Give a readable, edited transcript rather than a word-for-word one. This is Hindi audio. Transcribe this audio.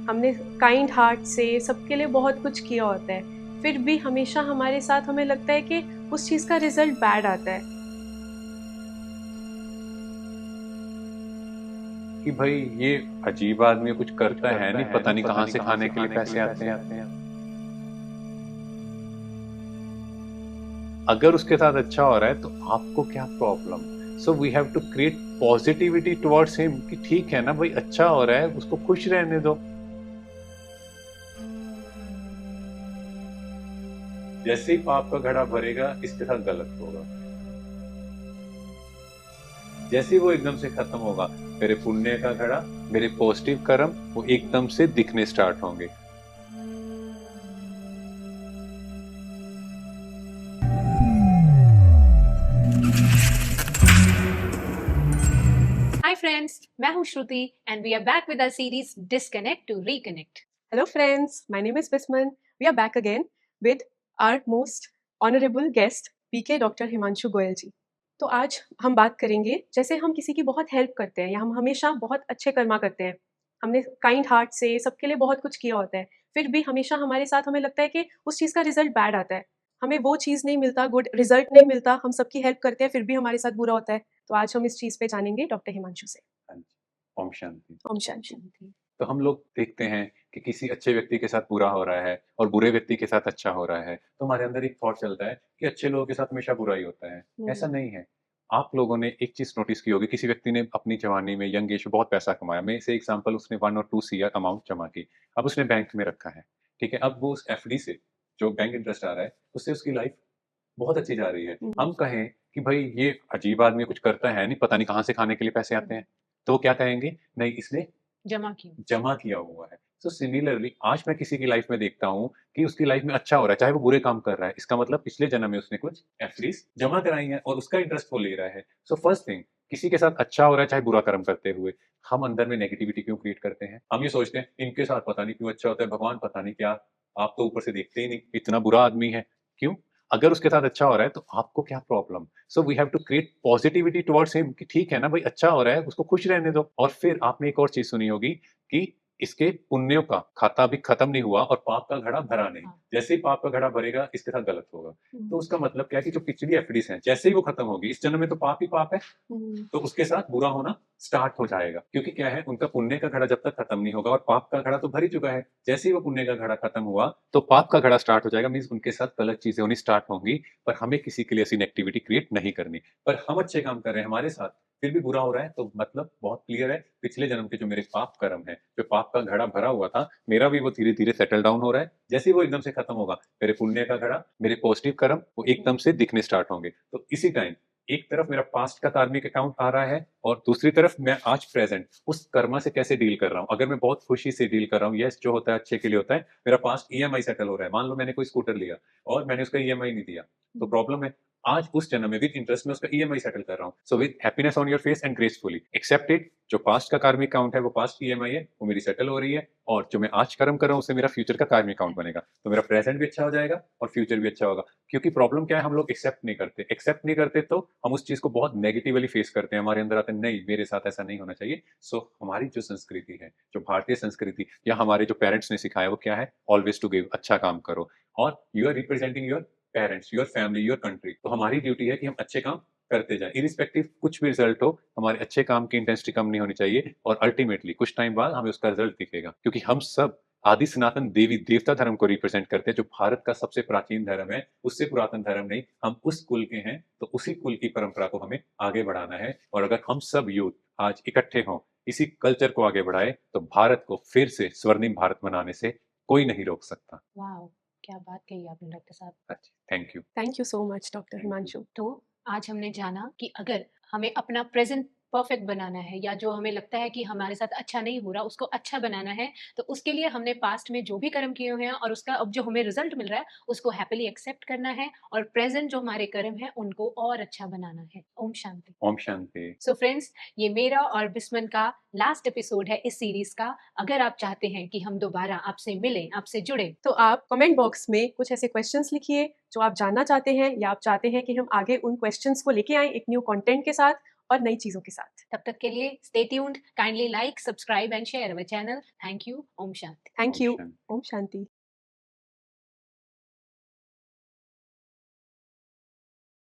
हमने काइंड हार्ट से सबके लिए बहुत कुछ किया होता है, फिर भी हमेशा हमारे साथ हमें लगता है कि उस चीज़ का रिजल्ट बैड आता है। कि भाई ये अजीब आदमी है, कुछ करता है नहीं, पता नहीं कहाँ से खाने के लिए पैसे आते हैं। अगर उसके साथ अच्छा हो रहा है तो आपको क्या problem? So we have to create positivity towards him कि ठीक है ना भाई, अच्छा हो रहा है, उसको खुश रहने दो। जैसे ही पाप का घड़ा भरेगा इसके साथ गलत होगा। जैसे ही वो एकदम से खत्म होगा, मेरे पुण्य का घड़ा, मेरे पॉजिटिव कर्म वो एकदम से दिखने स्टार्ट होंगे। हाय फ्रेंड्स, मैं हूं Shruti and we are back with our series disconnect to reconnect. Hello friends, my name is Bisman. We are back again with our most honorable guest, PK doctor Himanshu Goyal ji. तो आज हम बात करेंगे, जैसे हम किसी की बहुत हेल्प करते हैं या हम हमेशा बहुत अच्छे कर्मा करते हैं, हमने काइंड हार्ट से सबके लिए बहुत कुछ किया होता है, फिर भी हमेशा हमारे साथ हमें लगता है कि उस चीज़ का रिजल्ट बैड आता है, हमें वो चीज़ नहीं मिलता, गुड रिजल्ट नहीं मिलता, हम सबकी हेल्प करते हैं फिर भी हमारे साथ बुरा होता है। तो आज हम इस चीज़ पे जानेंगे डॉक्टर हिमांशु से। हाँ जी। ओम शांति। ओम शांति। तो हम लोग देखते हैं कि किसी अच्छे व्यक्ति के साथ बुरा हो रहा है और बुरे व्यक्ति के साथ अच्छा हो रहा है, तो हमारे अंदर एक थॉट चलता है कि अच्छे लोगों के साथ हमेशा बुरा ही होता है। ऐसा नहीं है। आप लोगों ने एक चीज नोटिस की होगी, किसी व्यक्ति ने अपनी जवानी में, यंग एज में बहुत पैसा कमाया, मैं से एग्जांपल, उसने 1 और 2 CR अमाउंट जमा की, अब उसने बैंक में रखा है। ठीक है, अब वो उस एफडी से जो बैंक इंटरेस्ट आ रहा है उससे उसकी लाइफ बहुत अच्छी जा रही है। हम कहें कि भाई ये अजीब आदमी है, कुछ करता है नहीं, पता नहीं कहाँ से खाने के लिए पैसे आते हैं, तो वो क्या कहेंगे? नहीं, इसने जमा किया हुआ है। सो सिमिलरली आज मैं किसी की लाइफ में देखता हूँ कि उसकी लाइफ में अच्छा हो रहा है, चाहे वो बुरे काम कर रहा है, इसका मतलब पिछले जन्म में उसने कुछ एफडीज जमा कराई हैं और उसका इंटरेस्ट वो ले रहा है। सो फर्स्ट थिंग, किसी के साथ अच्छा हो रहा है चाहे बुरा कर्म करते हुए, हम अंदर में नेगेटिविटी क्यों क्रिएट करते हैं? हम ये सोचते हैं इनके साथ पता नहीं क्यों अच्छा होता है, भगवान पता नहीं क्या, आप तो ऊपर से देखते ही नहीं, इतना बुरा आदमी है। क्यों? अगर उसके साथ अच्छा हो रहा है तो आपको क्या problem? So we have to create positivity towards him कि ठीक है ना भाई, अच्छा हो रहा है, उसको खुश रहने दो। और फिर आपने एक और चीज सुनी होगी कि इसके पुण्यों का खाता अभी खत्म नहीं हुआ और पाप का घड़ा भरा नहीं। जैसे ही पाप का घड़ा भरेगा इसके साथ गलत होगा। तो उसका मतलब क्या है कि जो पिछली एफडीज हैं, जैसे ही वो खत्म होगी, इस जन्म में तो पाप ही पाप है, तो उसके साथ बुरा होना स्टार्ट हो जाएगा। क्योंकि क्या है, उनका पुण्य का घड़ा जब तक खत्म नहीं होगा, और पाप का घड़ा तो भर ही चुका है, जैसे ही वो पुण्य का घड़ा खत्म हुआ तो पाप का घड़ा स्टार्ट हो जाएगा, मीन्स उनके साथ गलत चीजें होनी स्टार्ट होंगी। पर हमें किसी के लिए ऐसी नेगेटिविटी क्रिएट नहीं करनी। पर हम अच्छे काम कर रहे हैं हमारे साथ, फिर भी बुरा हो रहा है, तो मतलब बहुत क्लियर है, पिछले जन्म के जो मेरे पाप कर्म है, जो पाप का घड़ा भरा हुआ था, मेरा भी वो धीरे धीरे सेटल डाउन हो रहा है। जैसे ही वो एकदम से खत्म होगा, मेरे पुण्य का घड़ा, मेरे पॉजिटिव कर्म वो एकदम से दिखने स्टार्ट होंगे। तो इसी टाइम एक तरफ मेरा पास्ट का कार्मिक अकाउंट आ रहा है और दूसरी तरफ मैं आज प्रेजेंट उस कर्मा से कैसे डील कर रहा हूँ। अगर मैं बहुत खुशी से डील कर रहा हूँ, यस, जो होता है अच्छे के लिए होता है, मेरा पास्ट ईएमआई सेटल हो रहा है। मान लो मैंने कोई स्कूटर लिया और मैंने उसका ईएमआई नहीं दिया, तो प्रॉब्लम है। आज उस जन्म में विद इंटरेस्ट में उसका ईएमआई सेटल कर रहा हूँ। So with happiness on your face and gracefully accept it. जो पास्ट का कार्मिक अकाउंट है, वो पास्ट ईएमआई है, वो मेरी सेटल हो रही है, और जो मैं आज कर्म कर रहा हूँ उससे मेरा फ्यूचर का कार्मिक अकाउंट बनेगा, तो मेरा प्रेजेंट भी अच्छा हो जाएगा और फ्यूचर भी अच्छा होगा। क्योंकि प्रॉब्लम क्या है, हम लोग एक्सेप्ट नहीं करते तो हम उस चीज को बहुत नेगेटिवली फेस करते हैं, हमारे अंदर आते हैं नहीं मेरे साथ ऐसा नहीं होना चाहिए। सो हमारी जो संस्कृति है, जो भारतीय संस्कृति या हमारे जो पेरेंट्स ने सिखाया, वो क्या है? ऑलवेज टू गिव, अच्छा काम करो, और you are representing your parents, your family, your country. तो हमारी ड्यूटी है कि हम अच्छे काम करते जाए, इरिस्पेक्टिव कुछ भी रिजल्ट हो, हमारे अच्छे काम की इंटेंसिटी कम नहीं होनी चाहिए, और अल्टीमेटली कुछ टाइम बाद हमें उसका रिजल्ट दिखेगा। क्योंकि हम सब आदि सनातन देवी देवता धर्म को रिप्रेजेंट करते हैं, जो भारत का सबसे प्राचीन धर्म है, उससे पुरातन धर्म नहीं। हम उस कुल के हैं, तो उसी कुल की परंपरा को हमें आगे बढ़ाना है। और अगर हम सब यूथ आज इकट्ठे हों, इसी कल्चर को आगे बढ़ाए, तो भारत को फिर से स्वर्णिम भारत बनाने से कोई नहीं रोक सकता। वाह, क्या बात कही आपने डॉक्टर साहब। अच्छा, thank you. Thank you so much doctor Himanshu. तो आज हमने जाना कि अगर हमें अपना प्रेजेंट परफेक्ट बनाना है, या जो हमें लगता है कि हमारे साथ अच्छा नहीं हो रहा उसको अच्छा बनाना है, तो उसके लिए हमने पास्ट में जो भी कर्म किए हुए हैं और उसका अब जो हमें रिजल्ट मिल रहा है उसको हैप्पीली एक्सेप्ट करना है, और प्रेजेंट जो हमारे कर्म है उनको और अच्छा बनाना है। ओम शांति। ओम शांति। सो फ्रेंड्स, ये मेरा और बिस्मन का लास्ट एपिसोड है इस सीरीज का। अगर आप चाहते हैं कि हम दोबारा आपसे मिलें, आपसे जुड़े, तो आप कमेंट बॉक्स में कुछ ऐसे क्वेश्चंस लिखिए जो आप जानना चाहते हैं, या आप चाहते हैं कि हम आगे उन क्वेश्चंस को लेके आएं एक न्यू कंटेंट के साथ, और नई चीज़ों के साथ। तब तक के लिए stay tuned, kindly like, subscribe and share our channel. Thank you. ओम शांति। थैंक ओम यू। शांति। ओम शांति।